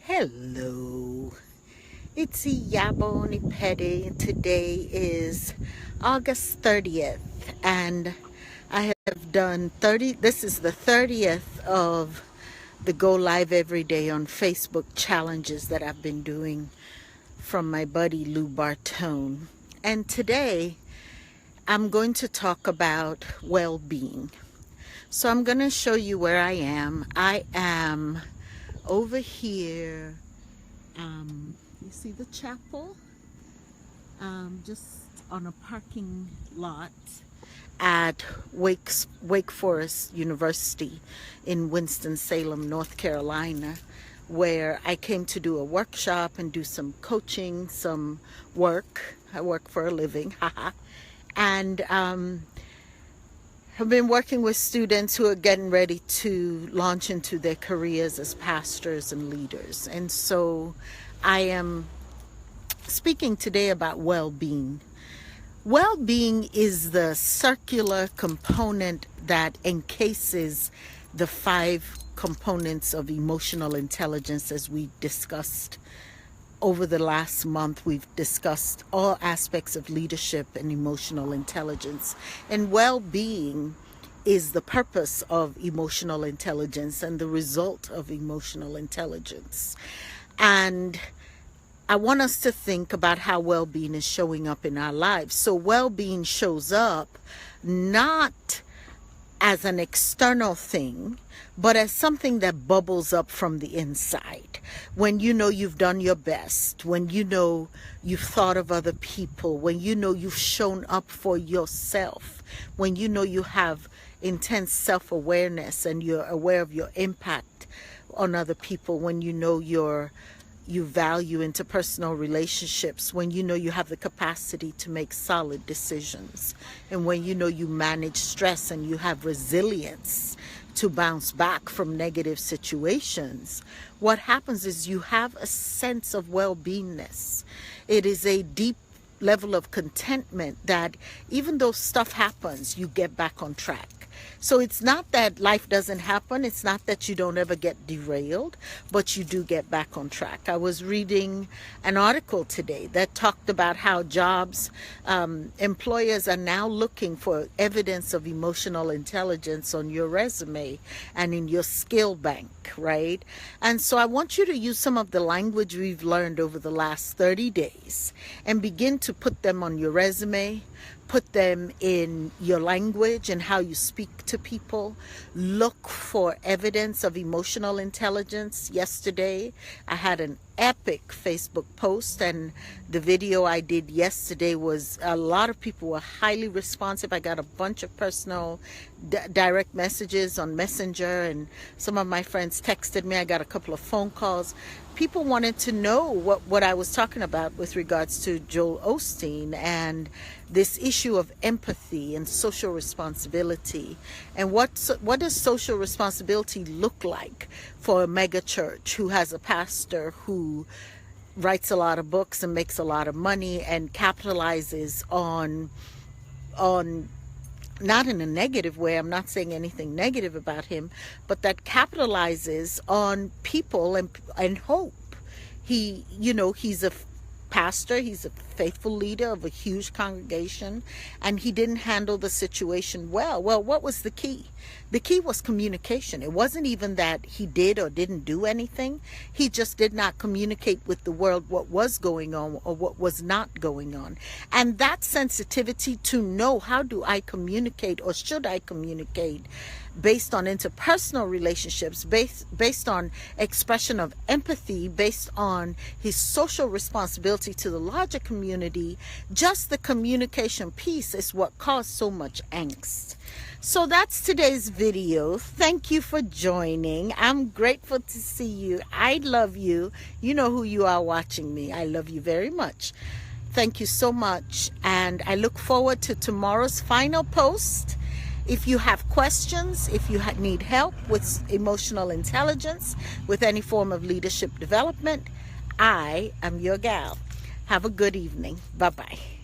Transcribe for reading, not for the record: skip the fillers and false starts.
Hello, it's Iyabo Onipede, and today is August 30th, and I have done 30, this is the 30th of the Go Live Every Day on Facebook challenges that I've been doing from my buddy Lou Bartone. And today I'm going to talk about well-being. So I'm going to show you where I am. I am over here, you see the chapel, just on a parking lot at Wake Forest University in Winston-Salem, North Carolina, where I came to do a workshop and do some coaching, some work. I work for a living, and I've been working with students who are getting ready to launch into their careers as pastors and leaders. And so I am speaking today about well-being. Well-being is the circular component that encases the 5 components of emotional intelligence. As we discussed over the last month, we've discussed all aspects of leadership and emotional intelligence. And well-being is the purpose of emotional intelligence and the result of emotional intelligence. And I want us to think about how well-being is showing up in our lives. So well-being shows up not as an external thing, but as something that bubbles up from the inside. When you know you've done your best, when you know you've thought of other people, when you know you've shown up for yourself, when you know you have intense self-awareness and you're aware of your impact on other people, when you know you value interpersonal relationships, when you know you have the capacity to make solid decisions, and when you know you manage stress and you have resilience to bounce back from negative situations, what happens is you have a sense of well-beingness. It is a deep level of contentment that even though stuff happens, you get back on track. So it's not that life doesn't happen. It's not that you don't ever get derailed, but you do get back on track. I was reading an article today that talked about how employers are now looking for evidence of emotional intelligence on your resume and in your skill bank, right? And so I want you to use some of the language we've learned over the last 30 days and begin to put them on your resume, put them in your language and how you speak to people. Look for evidence of emotional intelligence. Yesterday, I had an epic Facebook post, and the video I did yesterday was, a lot of people were highly responsive. I got a bunch of personal direct messages on Messenger, and some of my friends texted me. I got a couple of phone calls. People wanted to know what I was talking about with regards to Joel Osteen and this issue of empathy and social responsibility. And what does social responsibility look like for a mega church who has a pastor who writes a lot of books and makes a lot of money and capitalizes on not in a negative way, I'm not saying anything negative about him, but that capitalizes on people and hope. He's a pastor, he's a faithful leader of a huge congregation, and he didn't handle the situation well. Well, what was the key? The key was communication. It wasn't even that he did or didn't do anything. He just did not communicate with the world what was going on or what was not going on. And that sensitivity to know, how do I communicate, or should I communicate, based on interpersonal relationships, based on expression of empathy, based on his social responsibility to the larger community, just the communication piece is what caused so much angst. So that's today's video. Thank you for joining. I'm grateful to see you. I love you. You know who you are watching me. I love you very much. Thank you so much. And I look forward to tomorrow's final post. If you have questions, if you need help with emotional intelligence, with any form of leadership development, I am your gal. Have a good evening. Bye-bye.